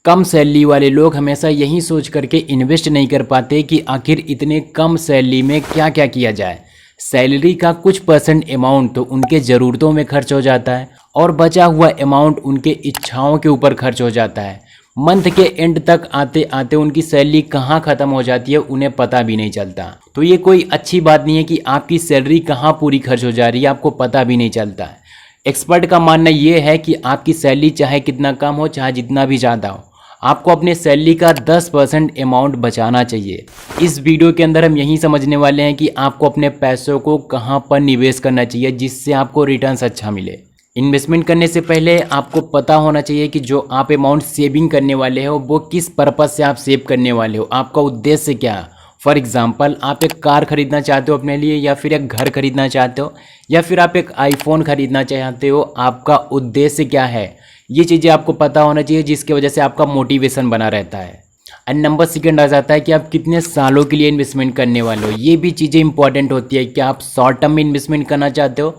कम salary वाले लोग हमेशा यही सोच करके इन्वेस्ट नहीं कर पाते कि आखिर इतने कम सैलरी में क्या क्या किया जाए। सैलरी का कुछ परसेंट अमाउंट तो उनके ज़रूरतों में खर्च हो जाता है और बचा हुआ अमाउंट उनके इच्छाओं के ऊपर खर्च हो जाता है। मंथ के एंड तक आते आते उनकी सैलरी कहाँ ख़त्म हो जाती है उन्हें पता भी नहीं चलता। तो ये कोई अच्छी बात नहीं है कि आपकी सैलरी कहाँ पूरी खर्च हो जा रही है, आपको पता भी नहीं चलता है। एक्सपर्ट का मानना ये है कि आपकी सैलरी चाहे कितना कम हो चाहे जितना भी ज़्यादा हो, आपको अपने सैलरी का 10% अमाउंट बचाना चाहिए। इस वीडियो के अंदर हम यही समझने वाले हैं कि आपको अपने पैसों को कहां पर निवेश करना चाहिए जिससे आपको रिटर्न्स अच्छा मिले। इन्वेस्टमेंट करने से पहले आपको पता होना चाहिए कि जो आप अमाउंट सेविंग करने वाले हो वो किस पर्पज़ से आप सेव करने वाले हो, आपका उद्देश्य क्या है। फॉर एग्जाम्पल, आप एक कार खरीदना चाहते हो अपने लिए, या फिर एक घर खरीदना चाहते हो, या फिर आप एक आईफोन खरीदना चाहते हो, आपका उद्देश्य क्या है, ये चीज़ें आपको पता होना चाहिए जिसकी वजह से आपका मोटिवेशन बना रहता है। एंड नंबर सेकंड आ जाता है कि आप कितने सालों के लिए इन्वेस्टमेंट करने वाले हो। ये भी चीज़ें इंपॉर्टेंट होती है कि आप शॉर्ट टर्म में इन्वेस्टमेंट करना चाहते हो,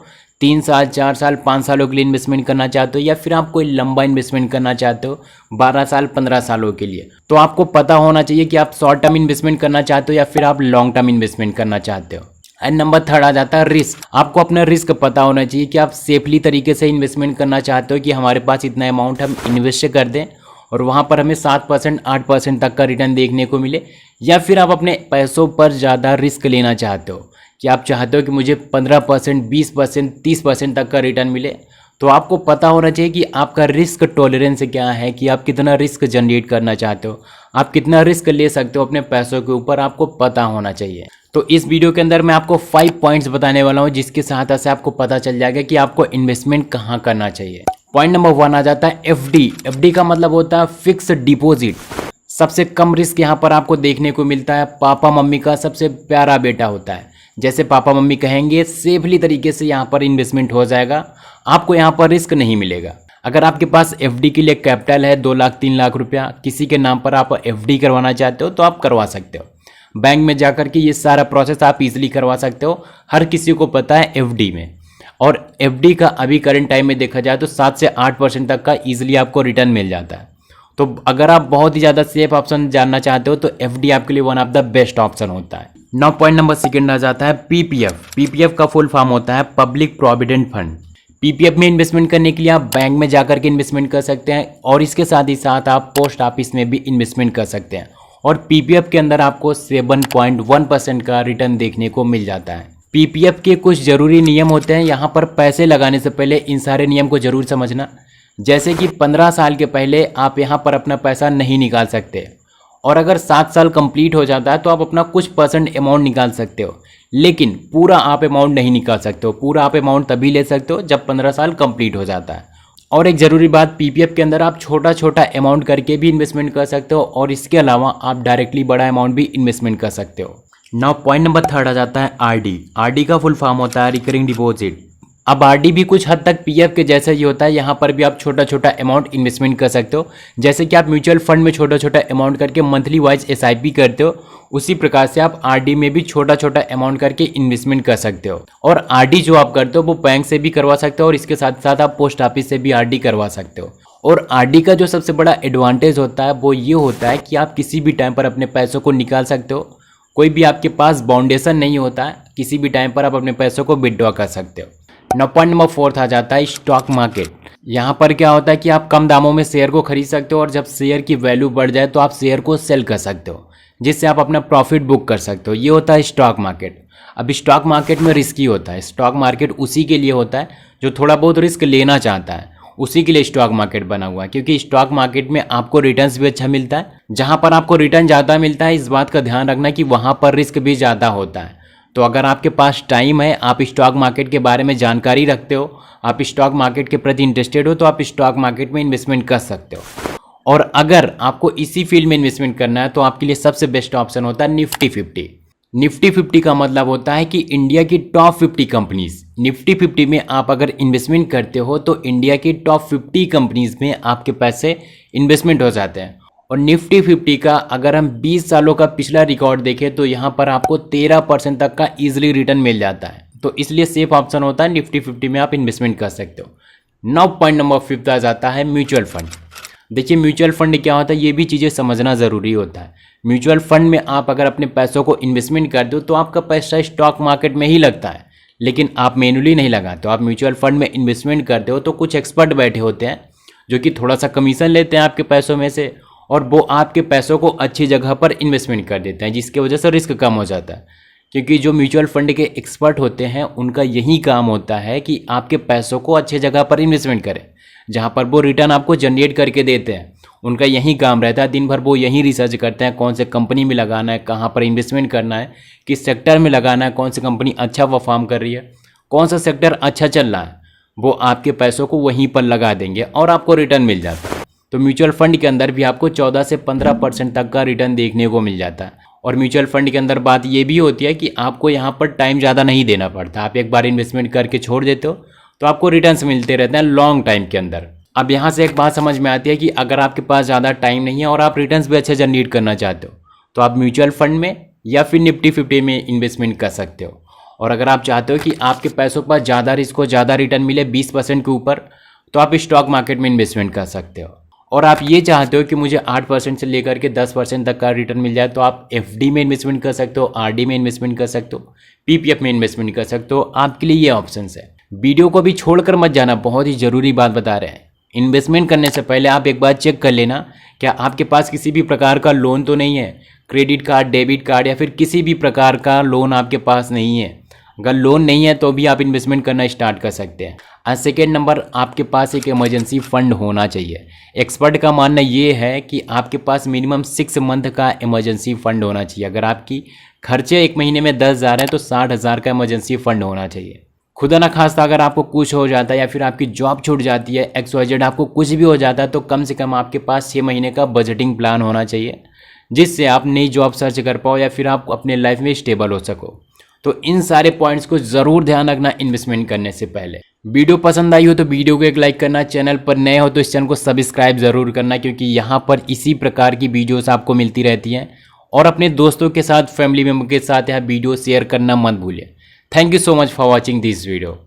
3 साल 4 साल 5 सालों के लिए इन्वेस्टमेंट करना चाहते हो, या फिर आप कोई लंबा इन्वेस्टमेंट करना चाहते हो 12 साल 15 सालों के लिए। तो आपको पता होना चाहिए कि आप शॉर्ट टर्म इन्वेस्टमेंट करना चाहते हो या फिर आप लॉन्ग टर्म इन्वेस्टमेंट करना चाहते हो। एंड नंबर थर्ड आ जाता है रिस्क। आपको अपना रिस्क पता होना चाहिए कि आप सेफली तरीके से इन्वेस्टमेंट करना चाहते हो कि हमारे पास इतना अमाउंट हम इन्वेस्ट कर दें और वहाँ पर हमें 7% 8% तक का रिटर्न देखने को मिले, या फिर आप अपने पैसों पर ज़्यादा रिस्क लेना चाहते हो कि आप चाहते हो कि मुझे 15% 20% 30% तक का रिटर्न मिले। तो आपको पता होना चाहिए कि आपका रिस्क टॉलरेंस क्या है, कि आप कितना रिस्क जनरेट करना चाहते हो, आप कितना रिस्क ले सकते हो अपने पैसों के ऊपर, आपको पता होना चाहिए। तो इस वीडियो के अंदर मैं आपको 5 पॉइंट्स बताने वाला हूं जिसकी सहायता से आपको पता चल जाएगा कि आपको इन्वेस्टमेंट कहां करना चाहिए। पॉइंट नंबर 1 आ जाता है एफडी। एफडी का मतलब होता है फिक्स डिपॉजिट। सबसे कम रिस्क यहाँ पर आपको देखने को मिलता है। पापा मम्मी का सबसे प्यारा बेटा होता है। जैसे पापा मम्मी कहेंगे सेफली तरीके से यहाँ पर इन्वेस्टमेंट हो जाएगा, आपको यहाँ पर रिस्क नहीं मिलेगा। अगर आपके पास एफडी के लिए कैपिटल है 2 लाख 3 लाख रुपया, किसी के नाम पर आप एफडी करवाना चाहते हो तो आप करवा सकते हो। बैंक में जाकर के ये सारा प्रोसेस आप इजीली करवा सकते हो, हर किसी को पता है एफडी में। और एफडी का अभी करंट टाइम में देखा जाए तो 7 से 8% तक का इजीली आपको रिटर्न मिल जाता है। तो अगर आप बहुत ही ज़्यादा सेफ ऑप्शन जानना चाहते हो तो एफडी आपके लिए one of the best option होता है। नाउ पॉइंट नंबर सेकंड आ जाता है पीपीएफ। पीपीएफ का फुल फॉर्म होता है पब्लिक प्रोविडेंट फंड। पीपीएफ में इन्वेस्टमेंट करने के लिए आप बैंक में जाकर के इन्वेस्टमेंट कर सकते हैं और इसके साथ ही साथ आप पोस्ट ऑफिस में भी इन्वेस्टमेंट कर सकते हैं। और पीपीएफ के अंदर आपको 7.1% का रिटर्न देखने को मिल जाता है। पीपीएफ के कुछ ज़रूरी नियम होते हैं, यहाँ पर पैसे लगाने से पहले इन सारे नियम को ज़रूर समझना। जैसे कि 15 साल के पहले आप यहाँ पर अपना पैसा नहीं निकाल सकते, और अगर 7 साल कंप्लीट हो जाता है तो आप अपना कुछ परसेंट अमाउंट निकाल सकते हो, लेकिन पूरा आप अमाउंट नहीं निकाल सकते हो। पूरा आप अमाउंट तभी ले सकते हो जब 15 साल कंप्लीट हो जाता है। और एक ज़रूरी बात, पीपीएफ के अंदर आप छोटा छोटा अमाउंट करके भी इन्वेस्टमेंट कर सकते हो और इसके अलावा आप डायरेक्टली बड़ा अमाउंट भी इन्वेस्टमेंट कर सकते हो। नाउ पॉइंट नंबर थर्ड आ जाता है आरडी। आरडी का फुल फॉर्म होता है रिकरिंग डिपॉजिट। अब आरडी भी कुछ हद तक पीएफ के जैसा ही होता है, यहाँ पर भी आप छोटा छोटा अमाउंट इन्वेस्टमेंट कर सकते हो। जैसे कि आप म्यूचुअल फंड में छोटा छोटा अमाउंट करके मंथली वाइज एसआईपी करते हो, उसी प्रकार से आप आरडी में भी छोटा छोटा अमाउंट करके इन्वेस्टमेंट कर सकते हो। और आरडी जो आप करते हो वो बैंक से भी करवा सकते हो और इसके साथ साथ आप पोस्ट ऑफिस से भी आरडी करवा सकते हो। और आरडी का जो सबसे बड़ा एडवांटेज होता है वो ये होता है कि आप किसी भी टाइम पर अपने पैसों को निकाल सकते हो। कोई भी आपके पास बाउंडेशन नहीं होता है, किसी भी टाइम पर आप अपने पैसों को विड्रॉ कर सकते हो। नाउ पॉइंट नंबर 4 आ जाता है स्टॉक मार्केट। यहाँ पर क्या होता है कि आप कम दामों में शेयर को खरीद सकते हो और जब शेयर की वैल्यू बढ़ जाए तो आप शेयर को सेल कर सकते हो, जिससे आप अपना प्रॉफिट बुक कर सकते हो। ये होता है स्टॉक मार्केट। अब स्टॉक मार्केट में रिस्की होता है। स्टॉक मार्केट उसी के लिए होता है जो थोड़ा बहुत रिस्क लेना चाहता है, उसी के लिए स्टॉक मार्केट बना हुआ है। क्योंकि स्टॉक मार्केट में आपको रिटर्न्स भी अच्छा मिलता है। जहाँ पर आपको रिटर्न ज़्यादा मिलता है, इस बात का ध्यान रखना कि वहाँ पर रिस्क भी ज़्यादा होता है। तो अगर आपके पास टाइम है, आप स्टॉक मार्केट के बारे में जानकारी रखते हो, आप स्टॉक मार्केट के प्रति इंटरेस्टेड हो, तो आप स्टॉक मार्केट में इन्वेस्टमेंट कर सकते हो। और अगर आपको इसी फील्ड में इन्वेस्टमेंट करना है तो आपके लिए सबसे बेस्ट ऑप्शन होता है निफ्टी 50। निफ्टी 50 का मतलब होता है कि इंडिया की टॉप 50 कंपनीज। निफ्टी 50 में आप अगर इन्वेस्टमेंट करते हो तो इंडिया की टॉप 50 कंपनीज में आपके पैसे इन्वेस्टमेंट हो जाते हैं। और निफ्टी 50 का अगर हम 20 सालों का पिछला रिकॉर्ड देखें तो यहाँ पर आपको 13% तक का ईजिली रिटर्न मिल जाता है। तो इसलिए सेफ ऑप्शन होता है निफ्टी 50 में आप इन्वेस्टमेंट कर सकते हो। नाउ पॉइंट नंबर 5 आ जाता है म्यूचुअल फंड। देखिए म्यूचुअल फंड क्या होता है ये भी चीज़ें समझना ज़रूरी होता है। म्यूचुअल फंड में आप अगर अपने पैसों को इन्वेस्टमेंट कर दो तो आपका पैसा स्टॉक मार्केट में ही लगता है, लेकिन आप मैनुअली नहीं लगाते। तो आप म्यूचुअल फंड में इन्वेस्टमेंट करते हो तो कुछ एक्सपर्ट बैठे होते हैं जो कि थोड़ा सा कमीशन लेते हैं आपके पैसों में से, और वो आपके पैसों को अच्छी जगह पर इन्वेस्टमेंट कर देते हैं, जिसकी वजह से रिस्क कम हो जाता है। क्योंकि जो म्यूचुअल फंड के एक्सपर्ट होते हैं उनका यही काम होता है कि आपके पैसों को अच्छे जगह पर इन्वेस्टमेंट करें, जहाँ पर वो रिटर्न आपको जनरेट करके देते हैं। उनका यही काम रहता है, दिन भर वो यही रिसर्च करते हैं कौन से कंपनी में लगाना है, कहाँ पर इन्वेस्टमेंट करना है, किस सेक्टर में लगाना है, कौन सी कंपनी अच्छा परफॉर्म कर रही है, कौन सा सेक्टर अच्छा चल रहा है। वो आपके पैसों को वहीं पर लगा देंगे और आपको रिटर्न मिल जाता है। तो म्यूचुअल फंड के अंदर भी आपको 14 से 15% तक का रिटर्न देखने को मिल जाता है। और म्यूचुअल फंड के अंदर बात ये भी होती है कि आपको यहाँ पर टाइम ज़्यादा नहीं देना पड़ता। आप एक बार इन्वेस्टमेंट करके छोड़ देते हो तो आपको रिटर्न्स मिलते रहते हैं लॉन्ग टाइम के अंदर। अब यहाँ से एक बात समझ में आती है कि अगर आपके पास ज़्यादा टाइम नहीं है और आप रिटर्न्स भी अच्छे जनरेट करना चाहते हो तो आप म्यूचुअल फंड में या फिर निफ्टी 50 में इन्वेस्टमेंट कर सकते हो। और अगर आप चाहते हो कि आपके पैसों पर ज़्यादा रिस्क हो, ज़्यादा रिटर्न मिले 20% के ऊपर, तो आप स्टॉक मार्केट में इन्वेस्टमेंट कर सकते हो। और आप ये चाहते हो कि मुझे 8% से लेकर के 10% तक का रिटर्न मिल जाए तो आप एफडी में इन्वेस्टमेंट कर सकते हो, आरडी में इन्वेस्टमेंट कर सकते हो, पीपीएफ में इन्वेस्टमेंट कर सकते हो। आपके लिए ये ऑप्शंस है। वीडियो को भी छोड़कर मत जाना, बहुत ही ज़रूरी बात बता रहे हैं। इन्वेस्टमेंट करने से पहले आप एक बार चेक कर लेना क्या आपके पास किसी भी प्रकार का लोन तो नहीं है, क्रेडिट कार्ड, डेबिट कार्ड या फिर किसी भी प्रकार का लोन आपके पास नहीं है। अगर लोन नहीं है तो भी आप इन्वेस्टमेंट करना स्टार्ट कर सकते हैं। और सेकेंड नंबर, आपके पास एक इमरजेंसी फंड होना चाहिए। एक्सपर्ट का मानना ये है कि आपके पास मिनिमम 6 मंथ का इमरजेंसी फंड होना चाहिए। अगर आपकी खर्चे एक महीने में 10,000 है तो 60,000 का इमरजेंसी फंड होना चाहिए। खुदा ना खास्ता अगर आपको कुछ हो जाता है या फिर आपकी जॉब छूट जाती है, XYZ आपको कुछ भी हो जाता है, तो कम से कम आपके पास 6 महीने का बजटिंग प्लान होना चाहिए, जिससे आप नई जॉब सर्च कर पाओ या फिर आप अपने लाइफ में स्टेबल हो सको। तो इन सारे पॉइंट्स को ज़रूर ध्यान रखना इन्वेस्टमेंट करने से पहले। वीडियो पसंद आई हो तो वीडियो को एक लाइक करना, चैनल पर नए हो तो इस चैनल को सब्सक्राइब ज़रूर करना, क्योंकि यहाँ पर इसी प्रकार की वीडियोस आपको मिलती रहती हैं। और अपने दोस्तों के साथ, फैमिली मेम्बर के साथ यह वीडियो शेयर करना मत भूलिए। Thank you so much for watching this video.